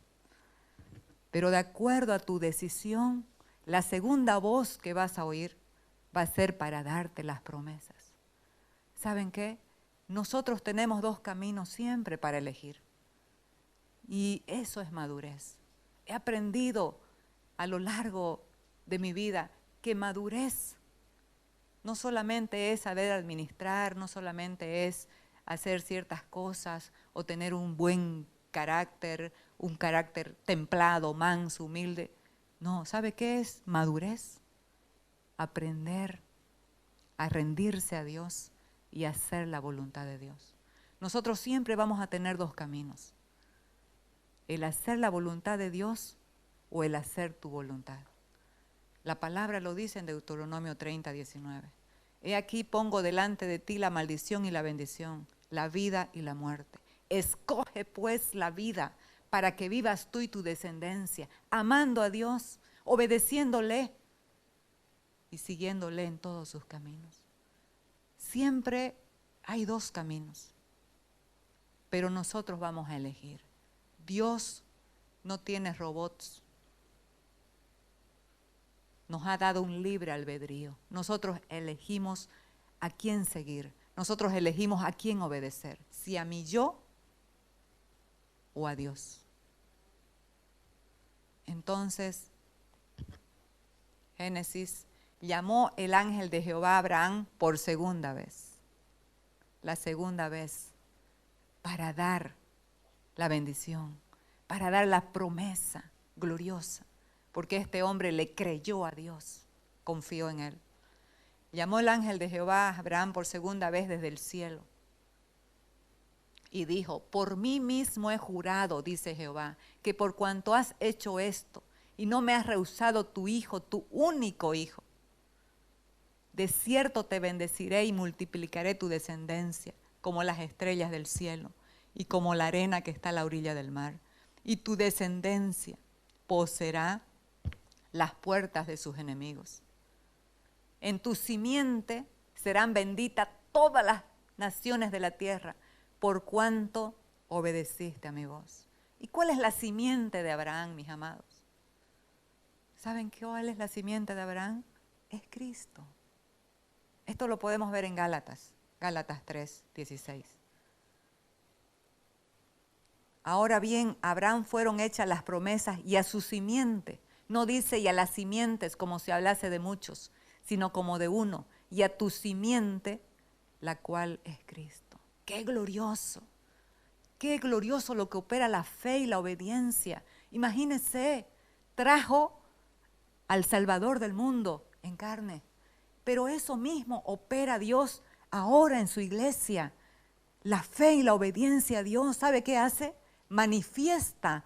Speaker 1: Pero de acuerdo a tu decisión, la segunda voz que vas a oír va a ser para darte las promesas. ¿Saben qué? Nosotros tenemos dos caminos siempre para elegir. Y eso es madurez. He aprendido a lo largo de mi vida que madurez no solamente es saber administrar, no solamente es hacer ciertas cosas o tener un buen carácter, un carácter templado, manso, humilde. No, ¿sabe qué es madurez? Aprender a rendirse a Dios y hacer la voluntad de Dios. Nosotros siempre vamos a tener dos caminos. El hacer la voluntad de Dios o el hacer tu voluntad. La palabra lo dice en Deuteronomio 30, 19. He aquí pongo delante de ti la maldición y la bendición, la vida y la muerte. Escoge pues la vida para que vivas tú y tu descendencia, amando a Dios, obedeciéndole y siguiéndole en todos sus caminos. siempre hay dos caminos, pero nosotros vamos a elegir. Dios no tiene robots. Nos ha dado un libre albedrío. Nosotros elegimos a quién seguir. Nosotros elegimos a quién obedecer. Si a mi yo o a Dios. Entonces, Génesis, llamó el ángel de Jehová a Abraham por segunda vez. La segunda vez, para dar la bendición, para dar la promesa gloriosa, porque este hombre le creyó a Dios, confió en él. Llamó el ángel de Jehová a Abraham por segunda vez desde el cielo y dijo: por mí mismo he jurado, dice Jehová, que por cuanto has hecho esto y no me has rehusado tu hijo, tu único hijo, de cierto te bendeciré y multiplicaré tu descendencia como las estrellas del cielo y como la arena que está a la orilla del mar. Y tu descendencia poseerá las puertas de sus enemigos. En tu simiente serán benditas todas las naciones de la tierra, por cuanto obedeciste a mi voz. ¿Y cuál es la simiente de Abraham, mis amados? ¿Saben cuál es la simiente de Abraham? Es Cristo. Esto lo podemos ver en Gálatas 3:16. Ahora bien, a Abraham fueron hechas las promesas y a su simiente. No dice y a las simientes como si hablase de muchos, sino como de uno, y a tu simiente, la cual es Cristo. ¡Qué glorioso! ¡Qué glorioso lo que opera la fe y la obediencia! Imagínense, trajo al Salvador del mundo en carne, pero eso mismo opera Dios ahora en su iglesia. La fe y la obediencia a Dios, ¿sabe qué hace? Manifiesta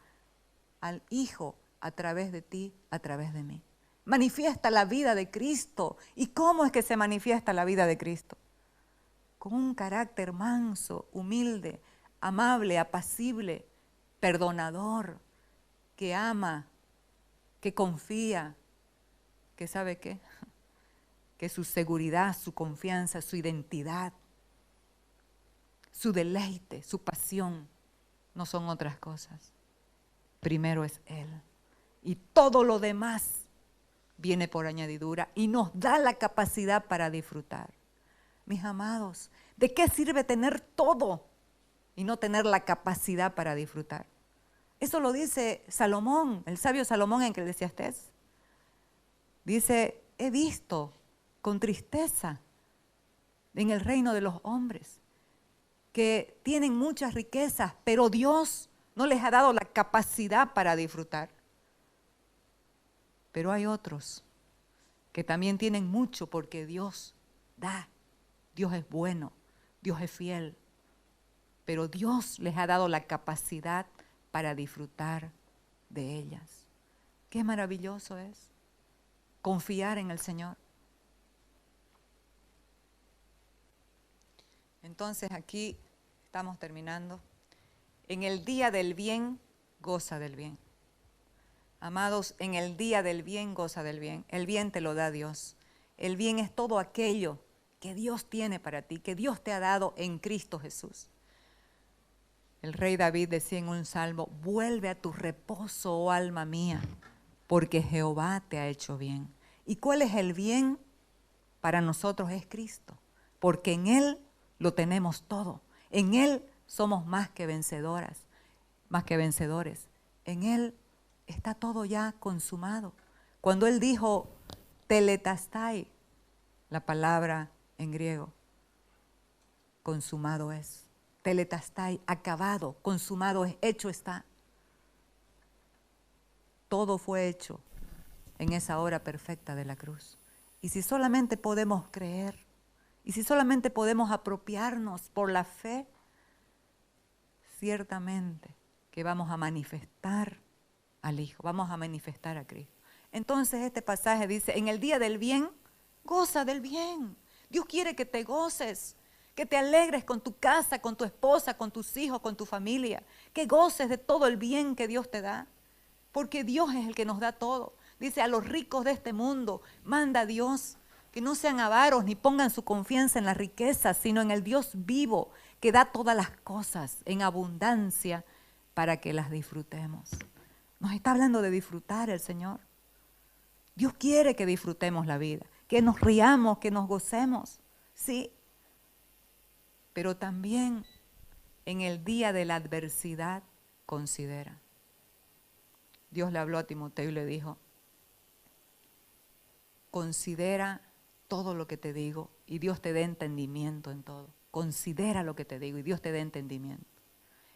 Speaker 1: al Hijo a través de ti, a través de mí. Manifiesta la vida de Cristo. ¿Y cómo es que se manifiesta la vida de Cristo? Con un carácter manso, humilde, amable, apacible, perdonador, que ama, que confía, que ¿sabe qué? Que su seguridad, su confianza, su identidad, su deleite, su pasión, no son otras cosas. Primero es Él. Y todo lo demás viene por añadidura y nos da la capacidad para disfrutar. Mis amados, ¿de qué sirve tener todo y no tener la capacidad para disfrutar? Eso lo dice Salomón, el sabio Salomón en Eclesiastés. Dice: he visto con tristeza en el reino de los hombres que tienen muchas riquezas, pero Dios no les ha dado la capacidad para disfrutar. Pero hay otros que también tienen mucho porque Dios da. Dios es bueno, Dios es fiel, pero Dios les ha dado la capacidad para disfrutar de ellas. Qué maravilloso es confiar en el Señor. Entonces aquí estamos terminando. En el día del bien, goza del bien. Amados, en el día del bien, goza del bien. El bien te lo da Dios. El bien es todo aquello que Dios tiene para ti, que Dios te ha dado en Cristo Jesús. El rey David decía en un salmo: vuelve a tu reposo, oh alma mía, porque Jehová te ha hecho bien. ¿Y cuál es el bien? Para nosotros es Cristo, porque en Él lo tenemos todo. En Él somos más que vencedoras, más que vencedores. En Él está todo ya consumado. Cuando Él dijo tetelestai, la palabra en griego, consumado es. Tetelestai, acabado, consumado es, hecho está. Todo fue hecho en esa hora perfecta de la cruz. Y si solamente podemos creer, y si solamente podemos apropiarnos por la fe, ciertamente que vamos a manifestar al Hijo, vamos a manifestar a Cristo. Entonces este pasaje dice: en el día del bien, goza del bien. Dios quiere que te goces, que te alegres con tu casa, con tu esposa, con tus hijos, con tu familia, que goces de todo el bien que Dios te da, porque Dios es el que nos da todo. Dice: a los ricos de este mundo manda Dios que no sean avaros ni pongan su confianza en la riqueza, sino en el Dios vivo que da todas las cosas en abundancia para que las disfrutemos. Nos está hablando de disfrutar el Señor. Dios quiere que disfrutemos la vida, que nos riamos, que nos gocemos, sí. Pero también en el día de la adversidad, considera. Dios le habló a Timoteo y le dijo, considera todo lo que te digo y Dios te dé entendimiento en todo. Considera lo que te digo y Dios te dé entendimiento.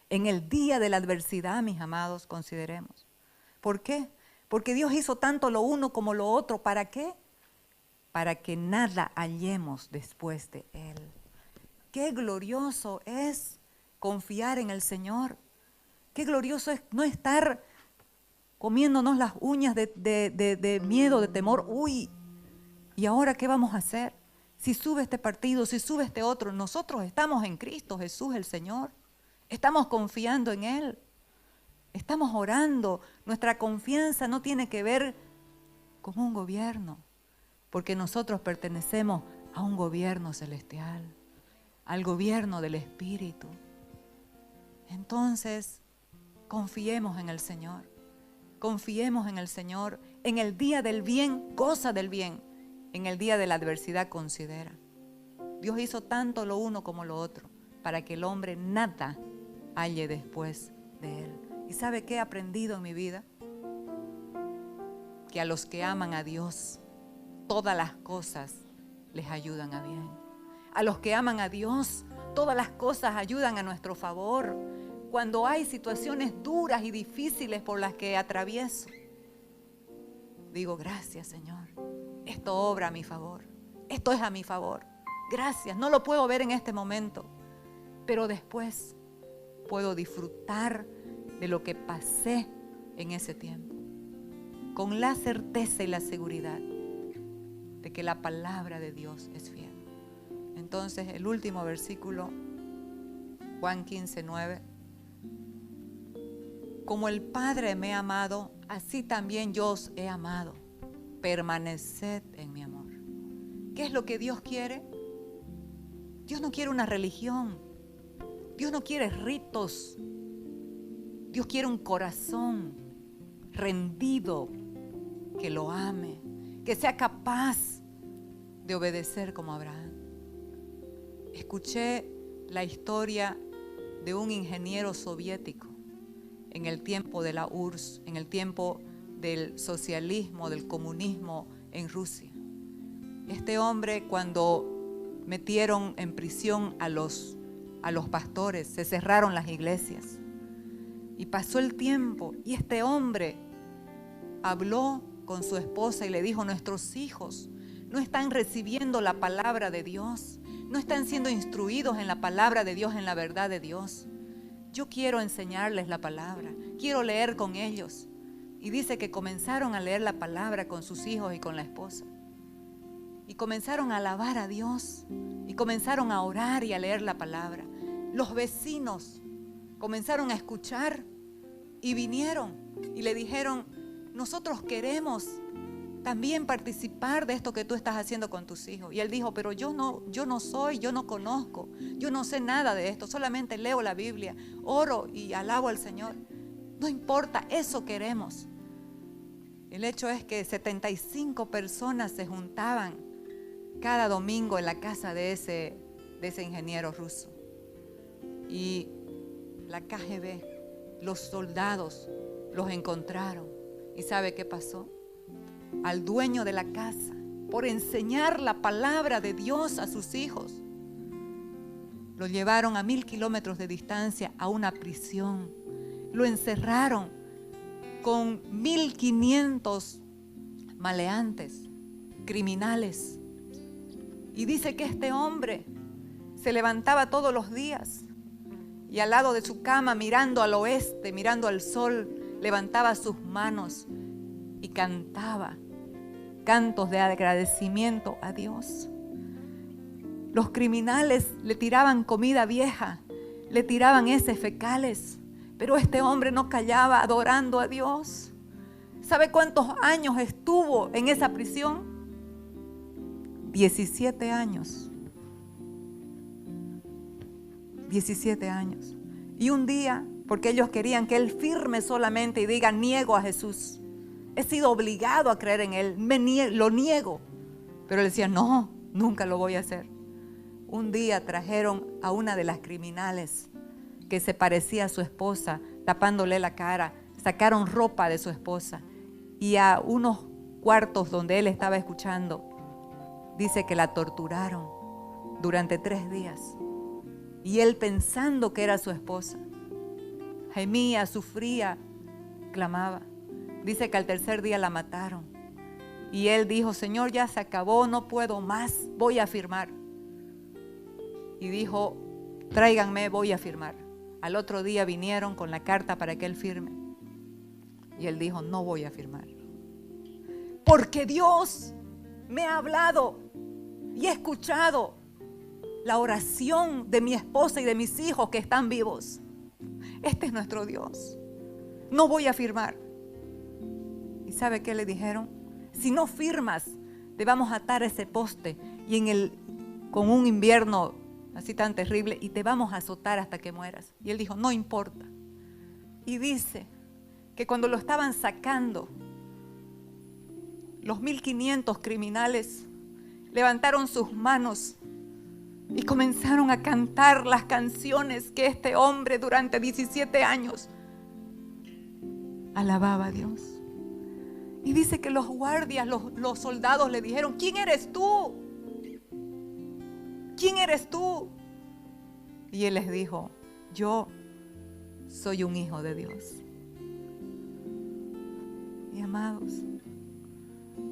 Speaker 1: En el día de la adversidad, mis amados, consideremos. ¿Por qué? Porque Dios hizo tanto lo uno como lo otro. ¿Para qué? Para que nada hallemos después de Él. Qué glorioso es confiar en el Señor. Qué glorioso es no estar comiéndonos las uñas de miedo, de temor. Uy, ¿y ahora qué vamos a hacer? Si sube este partido, si sube este otro, nosotros estamos en Cristo Jesús el Señor. Estamos confiando en Él. Estamos orando. Nuestra confianza no tiene que ver con un gobierno, porque nosotros pertenecemos a un gobierno celestial, al gobierno del Espíritu. Entonces, confiemos en el Señor. Confiemos en el Señor. En el día del bien, goza del bien. En el día de la adversidad, considera. Dios hizo tanto lo uno como lo otro para que el hombre nada halle después de Él. ¿Y sabe qué he aprendido en mi vida? Que a los que aman a Dios, todas las cosas les ayudan a bien. A los que aman a Dios, todas las cosas ayudan a nuestro favor. Cuando hay situaciones duras y difíciles por las que atravieso, digo, gracias Señor, esto obra a mi favor, esto es a mi favor. Gracias, no lo puedo ver en este momento, pero después puedo disfrutar de lo que pasé en ese tiempo, con la certeza y la seguridad de que la palabra de Dios es fiel. Entonces, el último versículo, Juan 15:9. Como el Padre me ha amado, así también yo os he amado. Permaneced en mi amor. ¿Qué es lo que Dios quiere? Dios no quiere una religión. Dios no quiere ritos. Dios quiere un corazón rendido, que lo ame, que sea capaz de obedecer como Abraham. Escuché la historia de un ingeniero soviético en el tiempo de la URSS, en el tiempo del socialismo, del comunismo en Rusia. Este hombre, cuando metieron en prisión a los pastores, se cerraron las iglesias. Y pasó el tiempo y este hombre habló con su esposa y le dijo, nuestros hijos no están recibiendo la palabra de Dios, no están siendo instruidos en la palabra de Dios, en la verdad de Dios. Yo quiero enseñarles la palabra, quiero leer con ellos. Y dice que comenzaron a leer la palabra con sus hijos y con la esposa. Y comenzaron a alabar a Dios y comenzaron a orar y a leer la palabra. Los vecinos comenzaron a escuchar y vinieron y le dijeron, nosotros queremos también participar de esto que tú estás haciendo con tus hijos. Y él dijo, pero yo no conozco, yo no sé nada de esto, solamente leo la Biblia, oro y alabo al Señor. No importa, eso queremos. El hecho es que 75 personas se juntaban cada domingo en la casa de ese ingeniero ruso. Y la KGB, los soldados, los encontraron. ¿Y sabe qué pasó? Al dueño de la casa, por enseñar la palabra de Dios a sus hijos, lo llevaron a 1000 kilómetros de distancia a una prisión. Lo encerraron con 1500 maleantes, criminales. Y dice que este hombre se levantaba todos los días y al lado de su cama, mirando al oeste, mirando al sol, levantaba sus manos y cantaba cantos de agradecimiento a Dios. Los criminales le tiraban comida vieja, le tiraban heces fecales, pero este hombre no callaba adorando a Dios. ¿Sabe cuántos años estuvo en esa prisión? 17 años. 17 años. Y un día, porque ellos querían que él firme solamente y diga, niego a Jesús. He sido obligado a creer en él, lo niego. Pero él decía, no, nunca lo voy a hacer. Un día trajeron a una de las criminales que se parecía a su esposa, tapándole la cara. Sacaron ropa de su esposa y a unos cuartos donde él estaba escuchando, dice que la torturaron durante 3 días. Y él, pensando que era su esposa, gemía, sufría, clamaba. Dice que al 3er día la mataron. Y él dijo, Señor, ya se acabó, no puedo más, voy a firmar. Y dijo, tráiganme, voy a firmar. Al otro día vinieron con la carta para que él firme. Y él dijo, no voy a firmar. Porque Dios me ha hablado y he escuchado la oración de mi esposa y de mis hijos que están vivos. Este es nuestro Dios. No voy a firmar. ¿Y sabe qué le dijeron? Si no firmas, te vamos a atar a ese poste y con un invierno así tan terrible y te vamos a azotar hasta que mueras. Y él dijo, no importa. Y dice que cuando lo estaban sacando, los 1500 criminales levantaron sus manos y comenzaron a cantar las canciones que este hombre durante 17 años alababa a Dios. Y dice que los guardias, los soldados le dijeron, ¿quién eres tú? ¿Quién eres tú? Y él les dijo, yo soy un hijo de Dios. Y amados,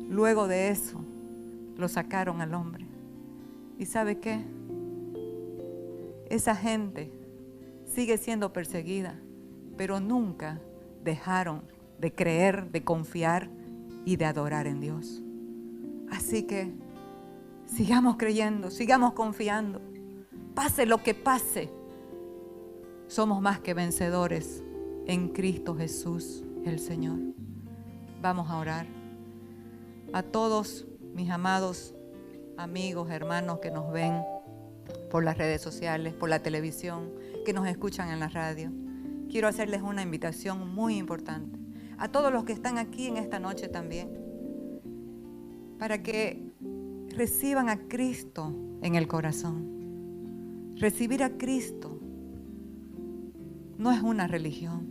Speaker 1: luego de eso, lo sacaron al hombre. ¿Y sabe qué? Esa gente sigue siendo perseguida, pero nunca dejaron de creer, de confiar y de adorar en Dios. Así que sigamos creyendo, sigamos confiando. Pase lo que pase, somos más que vencedores en Cristo Jesús, el Señor. Vamos a orar. A todos mis amados amigos, hermanos que nos ven por las redes sociales, por la televisión, que nos escuchan en la radio, quiero hacerles una invitación muy importante. A todos los que están aquí en esta noche también, para que reciban a Cristo en el corazón. Recibir a Cristo no es una religión,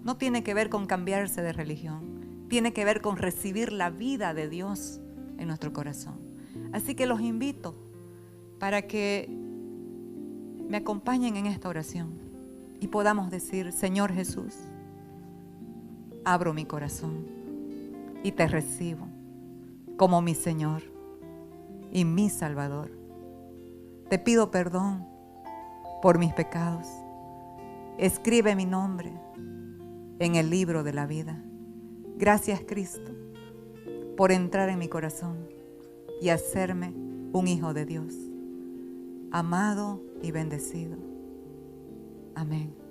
Speaker 1: no tiene que ver con cambiarse de religión, tiene que ver con recibir la vida de Dios en nuestro corazón. Así que los invito para que me acompañen en esta oración y podamos decir, Señor Jesús, abro mi corazón y te recibo como mi Señor y mi Salvador. Te pido perdón por mis pecados. Escribe mi nombre en el libro de la vida. Gracias, Cristo, por entrar en mi corazón y hacerme un hijo de Dios, amado y bendecido. Amén.